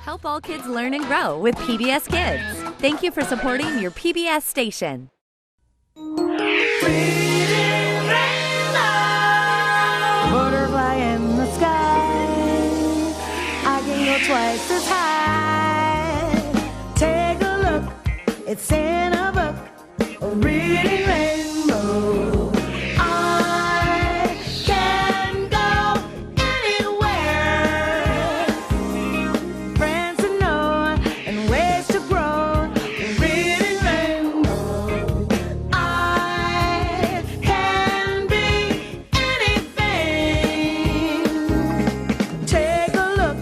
Help all kids learn and grow with PBS Kids. Thank you for supporting your PBS station. Butterfly in the sky, I can go twice as high. Take a look, it's in a book, a reading rainbow. I can go anywhere. Friends to know and ways to grow, a reading rainbow. I can be anything. Take a look,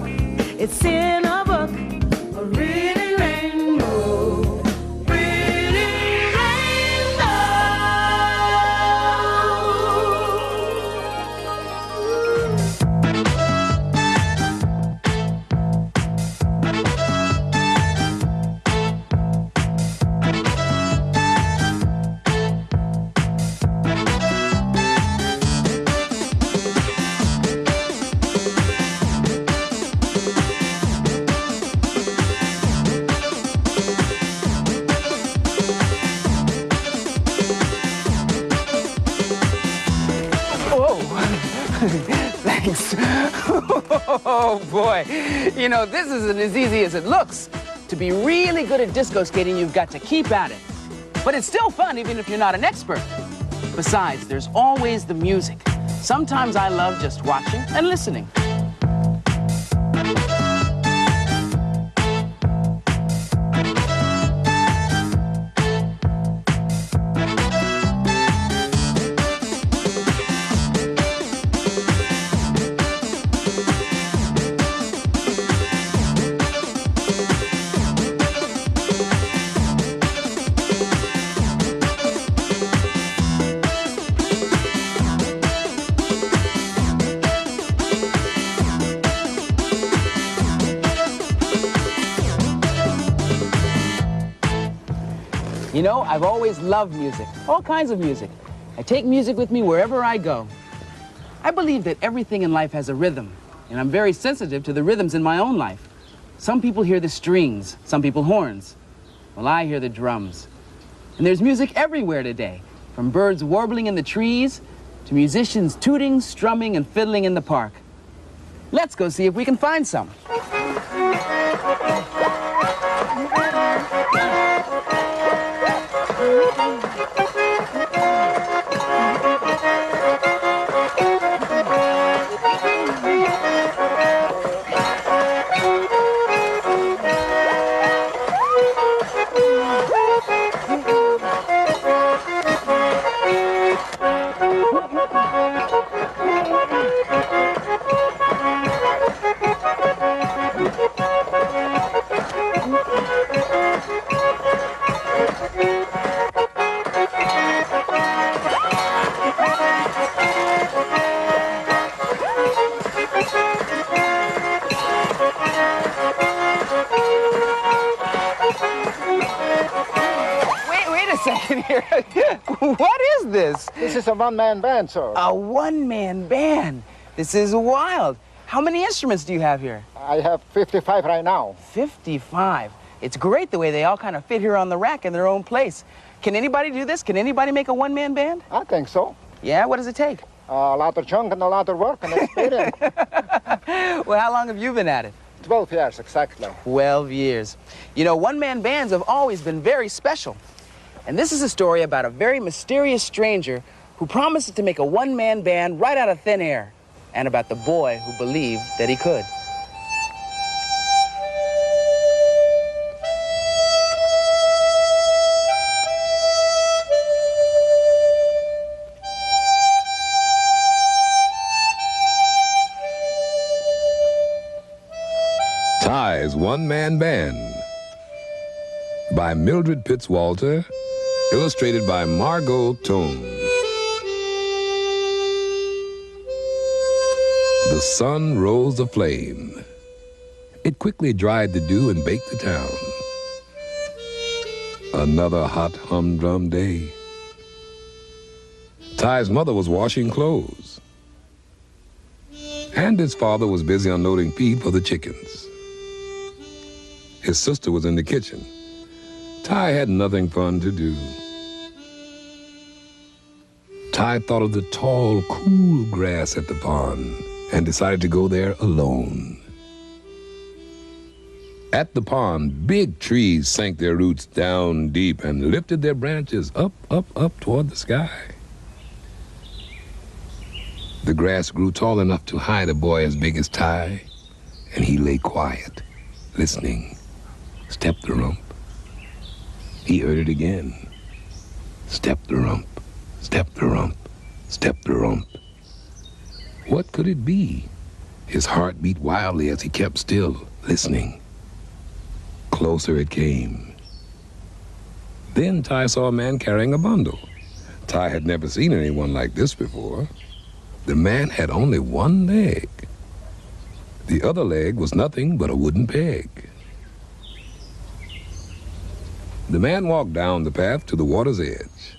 it's in a book, a reading rainbow. Reading rainbow. Thanks. Oh, boy. You know, this isn't as easy as it looks. To be really good at disco skating, you've got to keep at it. But it's still fun, even if you're not an expert. Besides, there's always the music. Sometimes I love just watching and listening. You know, I've always loved music, all kinds of music. I take music with me wherever I go. I believe that everything in life has a rhythm, and I'm very sensitive to the rhythms in my own life. Some people hear the strings, some people horns. Well, I hear the drums. And there's music everywhere today, from birds warbling in the trees to musicians tooting, strumming, and fiddling in the park. Let's go see if we can find some. Here. What is this? This is a one-man band, sir. A one-man band? This is wild. How many instruments do you have here? I have 55 right now. 55? It's great the way they all kind of fit here on the rack in their own place. Can anybody do this? Can anybody make a one-man band? I think so. Yeah? What does it take? A lot of junk and a lot of work and experience. Well, how long have you been at it? 12 years, exactly. 12 years. You know, one-man bands have always been very special. And this is a story about a very mysterious stranger who promised to make a one-man band right out of thin air, and about the boy who believed that he could. 𝗏's One-Man Band by Mildred Pitts Walter, illustrated by Margot Tone. The sun rose aflame. It quickly dried the dew and baked the town. Another hot humdrum day. 𝗏's mother was washing clothes, and his father was busy unloading feed for the chickens. His sister was in the kitchen. Ty had nothing fun to do. Ty thought of the tall, cool grass at the pond and decided to go there alone. At the pond, big trees sank their roots down deep and lifted their branches up, up, up toward the sky. The grass grew tall enough to hide a boy as big as Ty, and he lay quiet, listening. Step the rump. He heard it again. Step the rump, step the rump, step the rump. What could it be? His heart beat wildly as he kept still, listening. Closer it came. Then Ty saw a man carrying a bundle. Ty had never seen anyone like this before. The man had only one leg. The other leg was nothing but a wooden peg. The man walked down the path to the water's edge.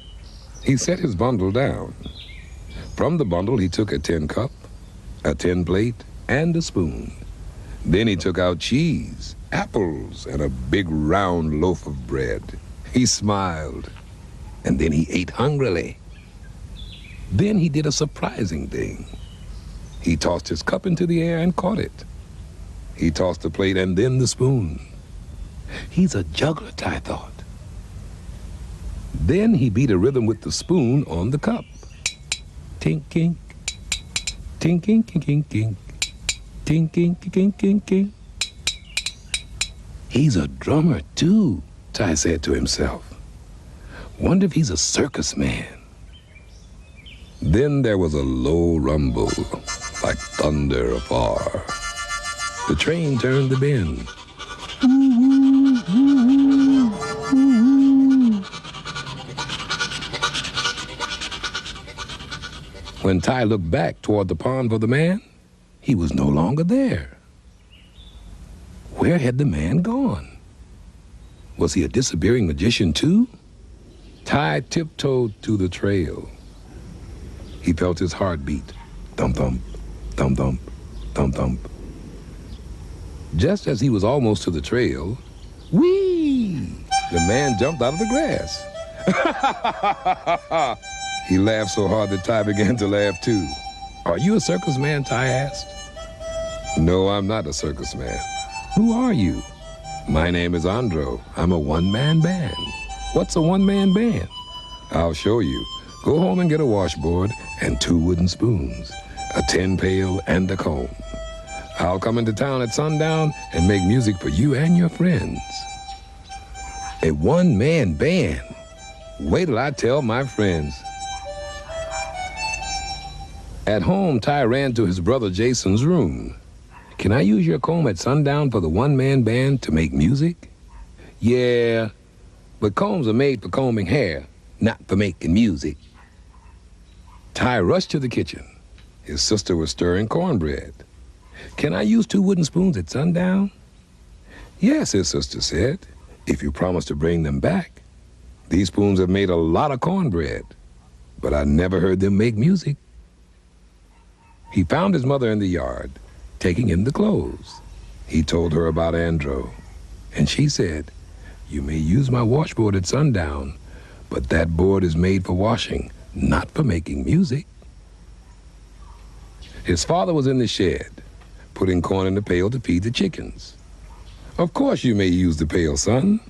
He set his bundle down. From the bundle, he took a tin cup, a tin plate, and a spoon. Then he took out cheese, apples, and a big round loaf of bread. He smiled, and then he ate hungrily. Then he did a surprising thing. He tossed his cup into the air and caught it. He tossed the plate and then the spoon. He's a juggler, Ty thought. Then he beat a rhythm with the spoon on the cup. Tink, kink, tink, kink, kink, kink, kink, tink, kink, kink, kink, kink. He's a drummer, too, Ty said to himself. Wonder if he's a circus man. Then there was a low rumble, like thunder afar. The train turned the bend. When Ty looked back toward the pond for the man, he was no longer there. Where had the man gone? Was he a disappearing magician too? Ty tiptoed to the trail. He felt his heart beat. Thump, thump, thump, thump, thump, thump. Just as he was almost to the trail, whee! The man jumped out of the grass. He laughed so hard that Ty began to laugh too. Are you a circus man, Ty asked. No, I'm not a circus man. Who are you? My name is Andro. I'm a one-man band. What's a one-man band? I'll show you. Go home and get a washboard and 2 wooden spoons, a tin pail and a comb. I'll come into town at sundown and make music for you and your friends. A one-man band? Wait till I tell my friends. At home, Ty ran to his brother Jason's room. Can I use your comb at sundown for the one-man band to make music? Yeah, but combs are made for combing hair, not for making music. Ty rushed to the kitchen. His sister was stirring cornbread. Can I use 2 wooden spoons at sundown? Yes, his sister said, if you promise to bring them back. These spoons have made a lot of cornbread, but I never heard them make music. He found his mother in the yard, taking in the clothes. He told her about Andro, and she said, you may use my washboard at sundown, but that board is made for washing, not for making music. His father was in the shed, putting corn in the pail to feed the chickens. Of course you may use the pail, son,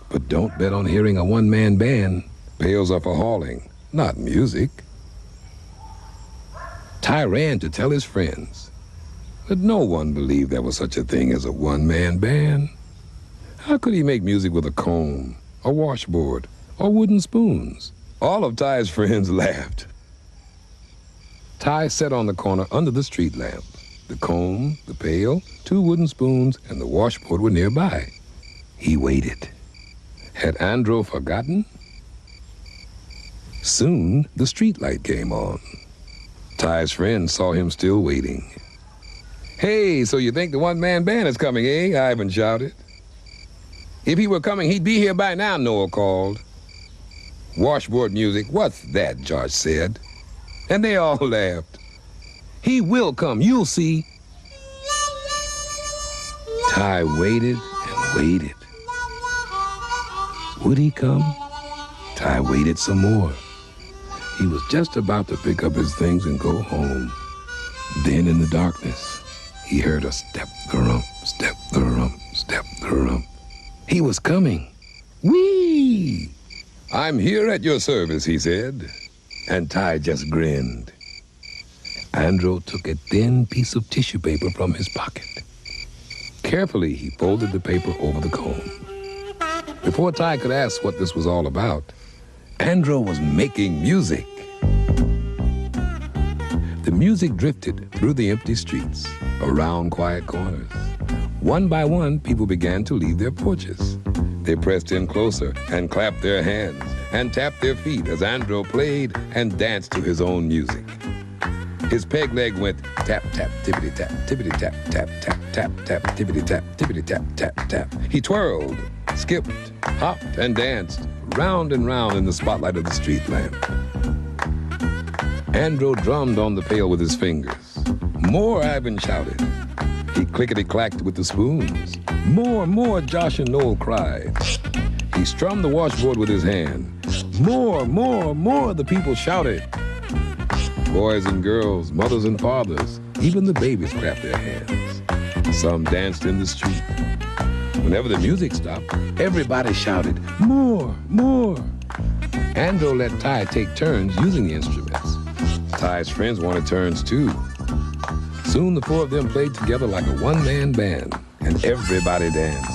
but don't bet on hearing a one-man band. Pails are for hauling, not music. Ty ran to tell his friends, but no one believed there was such a thing as a one-man band. How could he make music with a comb, a washboard, or wooden spoons? All of Ty's friends laughed. Ty sat on the corner under the street lamp. The comb, the pail, 2 wooden spoons, and the washboard were nearby. He waited. Had Andro forgotten? Soon, the street light came on. Ty's friends saw him still waiting. Hey, so you think the one-man band is coming, eh? Ivan shouted. If he were coming, he'd be here by now, Noah called. Washboard music, what's that? Josh said. And they all laughed. He will come, you'll see. Ty waited and waited. Would he come? Ty waited some more. He was just about to pick up his things and go home. Then in the darkness, he heard a step-the-rump, step-the-rump, step-the-rump. He was coming. Whee! I'm here at your service, he said. And Ty just grinned. Andro took a thin piece of tissue paper from his pocket. Carefully, he folded the paper over the comb. Before Ty could ask what this was all about, Andro was making music. The music drifted through the empty streets, around quiet corners. One by one, people began to leave their porches. They pressed in closer and clapped their hands and tapped their feet as Andro played and danced to his own music. His peg leg went tap, tap, tippity, tap, tap, tap, tap, tap, tippity, tap, tap, tap. He twirled, skipped, hopped, and danced round and round in the spotlight of the street lamp. Andro drummed on the pail with his fingers. More, Ivan shouted. He clickety-clacked with the spoons. More, Josh and Noel cried. He strummed the washboard with his hand. More, the people shouted. Boys and girls, mothers and fathers, even the babies clapped their hands. Some danced in the street. Whenever the music stopped, everybody shouted, more. Andro let Ty take turns using the instruments. Ty's friends wanted turns too. Soon the four of them played together like a one-man band, and everybody danced.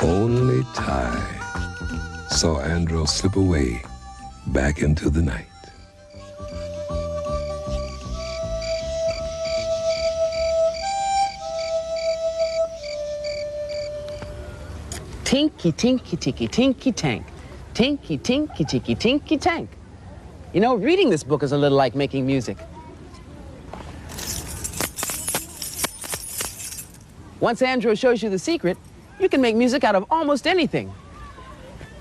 Only Ty saw Andro slip away back into the night. Tinky, tinky, tinky, tinky, tank. Tinky, tinky, tinky, tinky, tank. You know, reading this book is a little like making music. Once Andro shows you the secret, you can make music out of almost anything.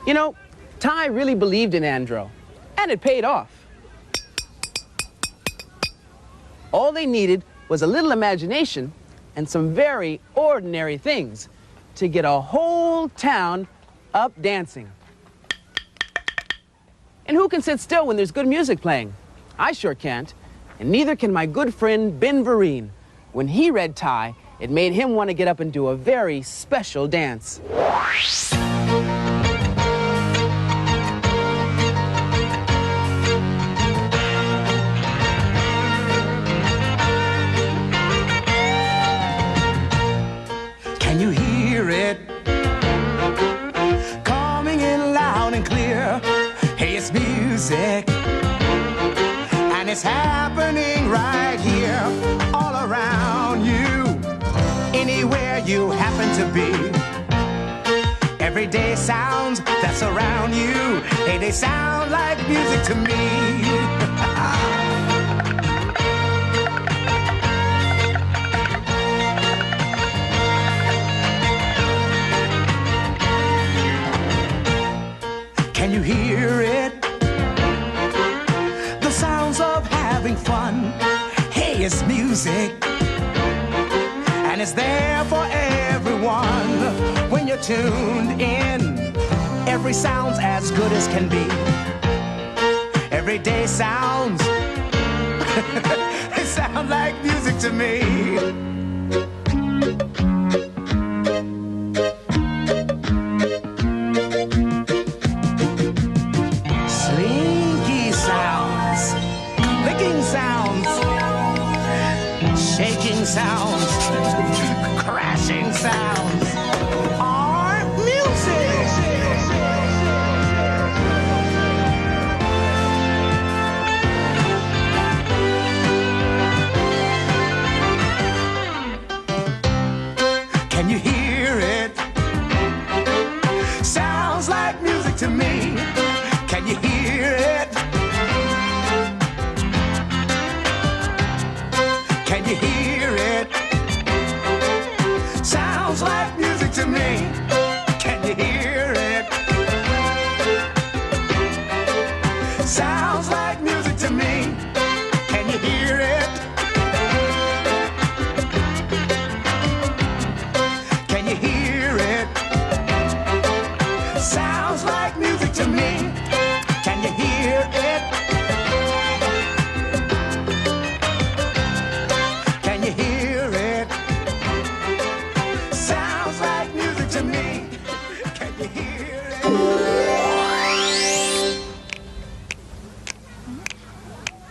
You know, Ty really believed in Andro, and it paid off. All they needed was a little imagination and some very ordinary things to get a whole town up dancing. And who can sit still when there's good music playing? I sure can't, and neither can my good friend Ben Vereen. When he read Ty, it made him want to get up and do a very special dance. Can you hear it? Coming in loud and clear. Hey, it's music. And it's happening right here, all around you. Anywhere you happen to be. Everyday sounds that surround you. Hey, they sound like music to me. Can you hear it? The sounds of having fun. Hey, it's music. And it's there for everyone. When you're tuned in, every sound's as good as can be. Everyday sounds, they sound like music to me. Sounds, crashing sounds are music.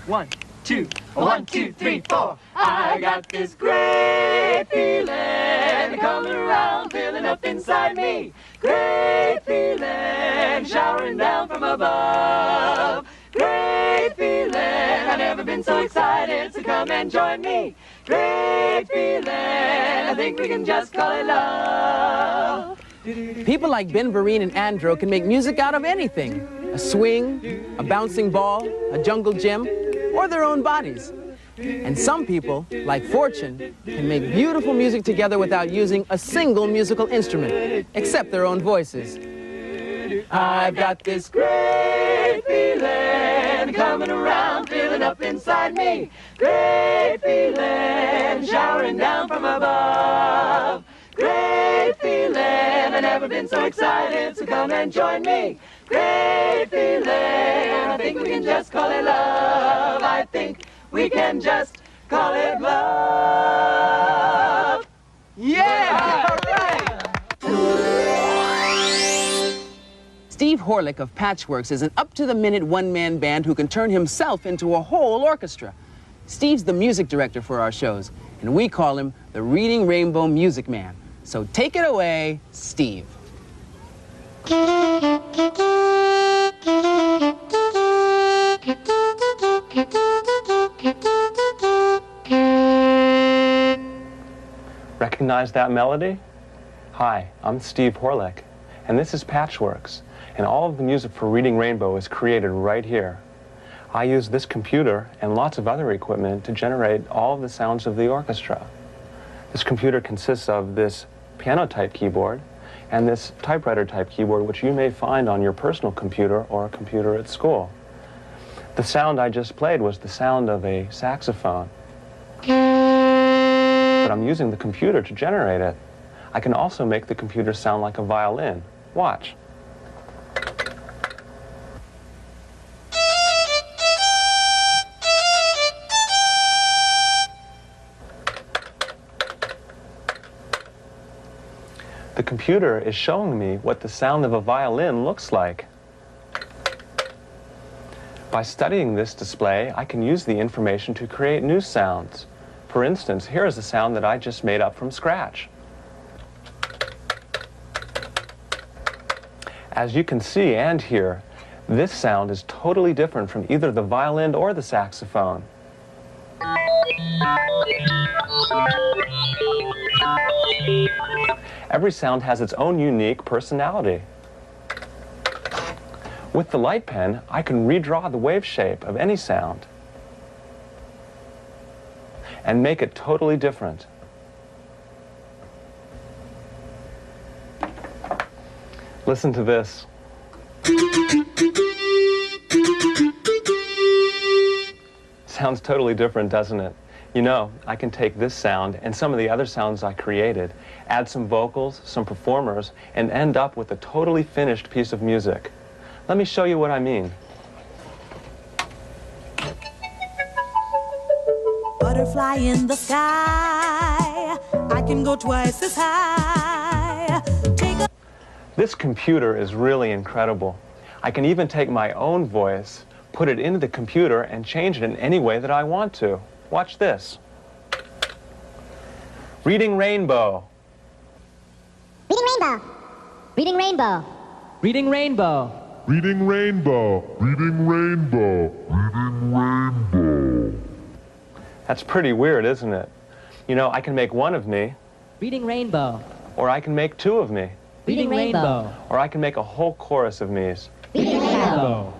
1, 2, 1, 2, 3, 4. I got this great feeling coming around, filling up inside me. Great feeling showering down from above. Great feeling, I've never been so excited, so come and join me. Great feeling, I think we can just call it love. People like Ben Vereen and Andro can make music out of anything. A swing, a bouncing ball, a jungle gym, or their own bodies. And some people, like Fortune, can make beautiful music together without using a single musical instrument, except their own voices. I've got this great feeling coming around, filling up inside me. Great feeling showering down from above. Great feeling, I've never been so excited, so come and join me. Great feeling, I think we can just call it love. I think we can just call it love. Yeah! All right! Steve Horlick of Patchworks is an up-to-the-minute one-man band who can turn himself into a whole orchestra. Steve's the music director for our shows, and we call him the Reading Rainbow Music Man. So take it away, Steve. Recognize that melody? Hi, I'm Steve Horlick, and this is Patchworks, and all of the music for Reading Rainbow is created right here. I use this computer and lots of other equipment to generate all of the sounds of the orchestra. This computer consists of this piano-type keyboard and this typewriter-type keyboard, which you may find on your personal computer or a computer at school. The sound I just played was the sound of a saxophone, but I'm using the computer to generate it. I can also make the computer sound like a violin. Watch. The computer is showing me what the sound of a violin looks like. By studying this display, I can use the information to create new sounds. For instance, here is a sound that I just made up from scratch. As you can see and hear, this sound is totally different from either the violin or the saxophone. Every sound has its own unique personality. With the light pen, I can redraw the wave shape of any sound and make it totally different. Listen to this. Sounds totally different, doesn't it? You know, I can take this sound and some of the other sounds I created, add some vocals, some performers, and end up with a totally finished piece of music. Let me show you what I mean. Butterfly in the sky, I can go twice as high. This computer is really incredible. I can even take my own voice, put it into the computer, and change it in any way that I want to. Watch this. Reading Rainbow. Reading Rainbow. Reading Rainbow. Reading Rainbow. Reading Rainbow. Reading Rainbow. Reading Rainbow. That's pretty weird, isn't it? You know, I can make one of me. Reading Rainbow. Or I can make two of me. Reading Rainbow. Or I can make a whole chorus of me's. Reading Rainbow.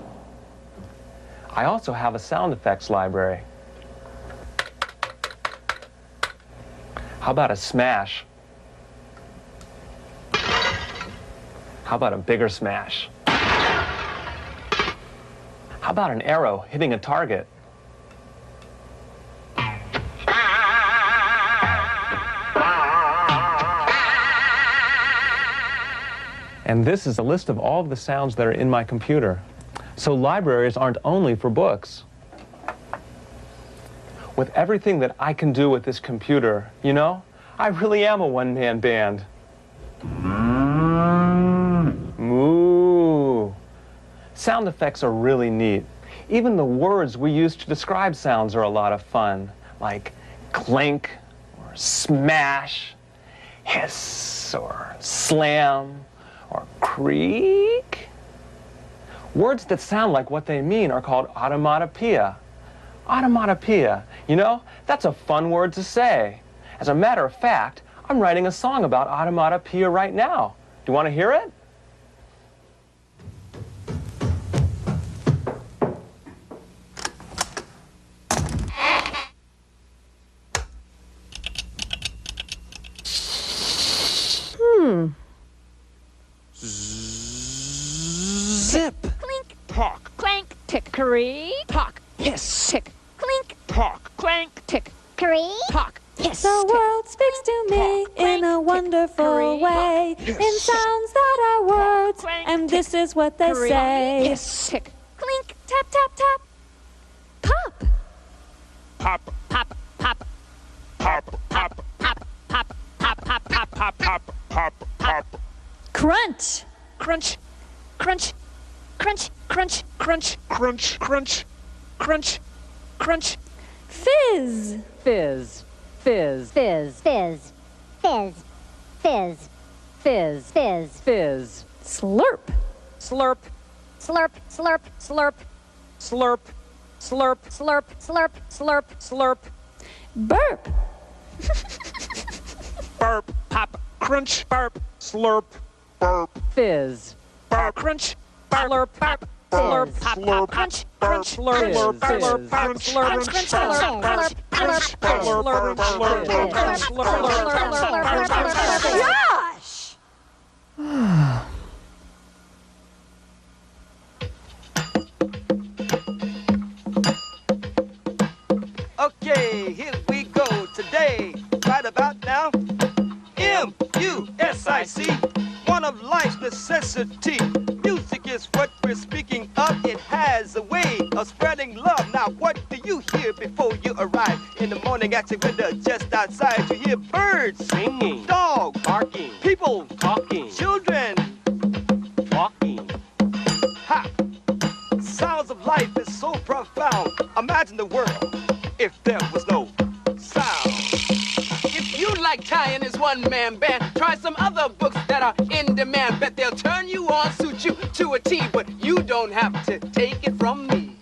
I also have a sound effects library. How about a smash? How about a bigger smash? How about an arrow hitting a target? And this is a list of all of the sounds that are in my computer. So libraries aren't only for books. With everything that I can do with this computer, you know, I really am a one-man band. Moo. Sound effects are really neat. Even the words we use to describe sounds are a lot of fun, like clink, or smash, hiss, or slam, or creak. Words that sound like what they mean are called onomatopoeia. Onomatopoeia, you know, that's a fun word to say. As a matter of fact, I'm writing a song about onomatopoeia right now. Do you want to hear it? Zip. Clink. Talk. Clank. Tick. Curry. Talk. Hiss. Tick. Clink. Talk. Clank. Tick. Curry. Talk. Hiss. The world speaks to me in a wonderful way, in sounds that are words, and this is what they say. Hiss. Tick. Clink. Tap, tap, tap. Pop. Pop. Pop. Pop. Pop. Pop. Pop. Pop. Pop. Pop. Pop. Pop. Pop. Pop. Pop. Crunch. Crunch. Crunch. Crunch. Crunch. Crunch. Crunch. Crunch. Crunch. Crunch. Fizz. Fizz. Fizz. Fizz. Fizz. Fizz. Fizz. Fizz. Fizz. Fizz. Slurp. Slurp. Slurp. Slurp. Slurp. Slurp. Slurp. Slurp. Slurp. Slurp. Slurp. Burp. Burp. Pop. Crunch. Burp. Slurp. Burp. Fizz. Burp. Crunch. Burp. Slurp. Pop. Burp. Slurp. Pop. Slurp. Crunch. Burp. Crunch. Slurp. Slurp. Slurp. Crunch. Slurp. Crunch. Slurp. Crunch. Slurp. Gosh! Okay, here we go today. Right about now, M-U-S-I-C, one of life's necessity. Music is what we're speaking of. It has a way of spreading love. Now, what do you hear before you arrive? In the morning at your window just outside, you hear birds singing, dogs barking, people talking, children walking. Ha! Sounds of life is so profound. Imagine the world if there was no sound. If you like tying this one-man band, try some other books that are in demand. Bet they'll turn you on, suit you to a T, but you don't have to take it from me.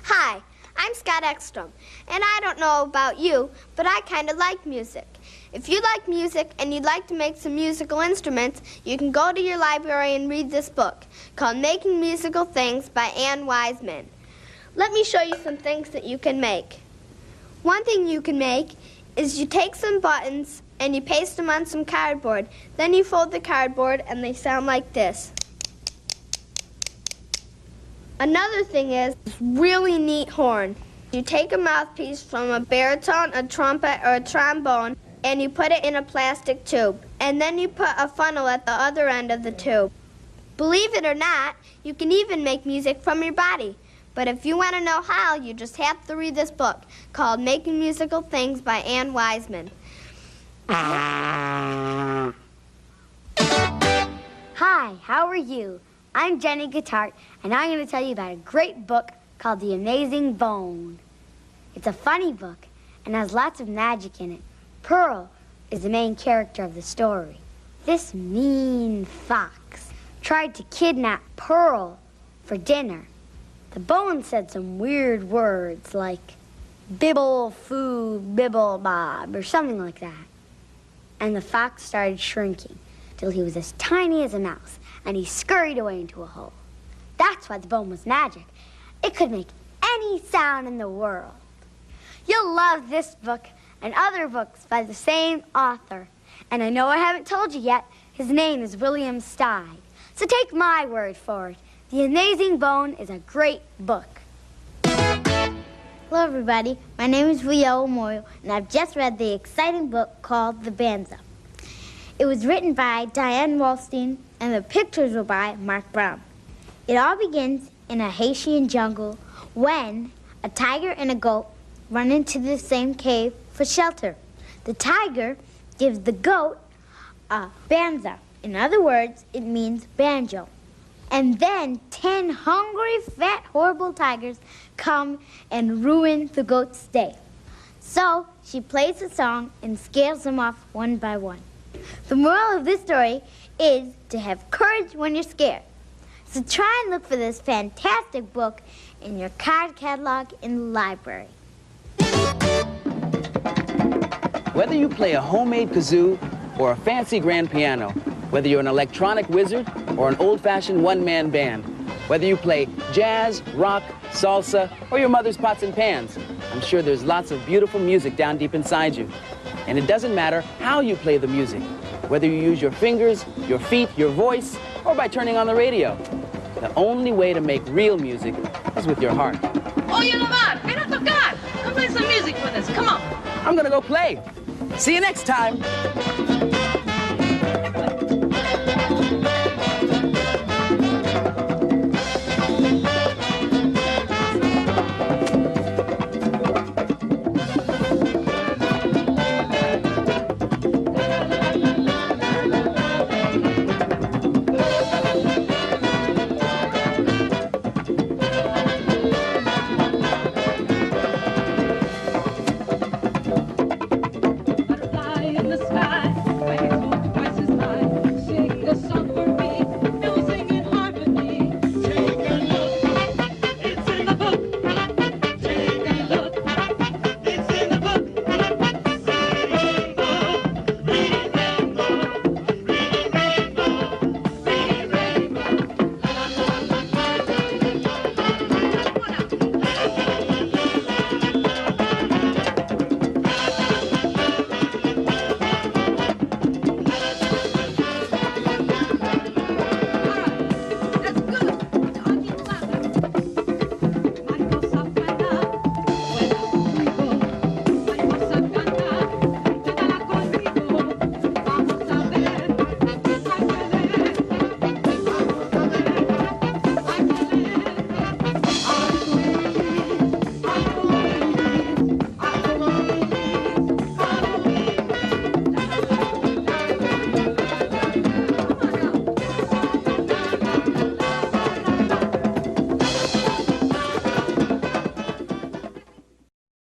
Hi, I'm Scott Ekstrom, and I don't know about you, but I kind of like music. If you like music and you'd like to make some musical instruments, you can go to your library and read this book called Making Musical Things by Ann Wiseman. Let me show you some things that you can make. One thing you can make is you take some buttons and you paste them on some cardboard. Then you fold the cardboard and they sound like this. Another thing is this really neat horn. You take a mouthpiece from a baritone, a trumpet, or a trombone, and you put it in a plastic tube. And then you put a funnel at the other end of the tube. Believe it or not, you can even make music from your body. But if you want to know how, you just have to read this book called Making Musical Things by Ann Wiseman. Hi, how are you? I'm Jenny Guitart, and I'm going to tell you about a great book called The Amazing Bone. It's a funny book and has lots of magic in it. Pearl is the main character of the story. This mean fox tried to kidnap Pearl for dinner. The bone said some weird words like bibble, foo, bibble, bob, or something like that. And the fox started shrinking till he was as tiny as a mouse, and he scurried away into a hole. That's why the bone was magic. It could make any sound in the world. You'll love this book and other books by the same author. And I know I haven't told you yet, his name is William Steig. So take my word for it. The Amazing Bone is a great book. Hello, everybody. My name is Rio Moyo, and I've just read the exciting book called The Banza. It was written by Diane Wallstein, and the pictures were by Mark Brown. It all begins in a Haitian jungle when a tiger and a goat run into the same cave for shelter. The tiger gives the goat a banza. In other words, it means banjo. And then 10 hungry, fat, horrible tigers come and ruin the goat's day. So she plays the song and scares them off one by one. The moral of this story is to have courage when you're scared. So try and look for this fantastic book in your card catalog in the library. Whether you play a homemade kazoo or a fancy grand piano, whether you're an electronic wizard or an old-fashioned one-man band, whether you play jazz, rock, salsa, or your mother's pots and pans, I'm sure there's lots of beautiful music down deep inside you. And it doesn't matter how you play the music, whether you use your fingers, your feet, your voice, or by turning on the radio. The only way to make real music is with your heart. Oye, Lamar, ven a tocar. Come play some music with us. Come on. I'm gonna go play. See you next time.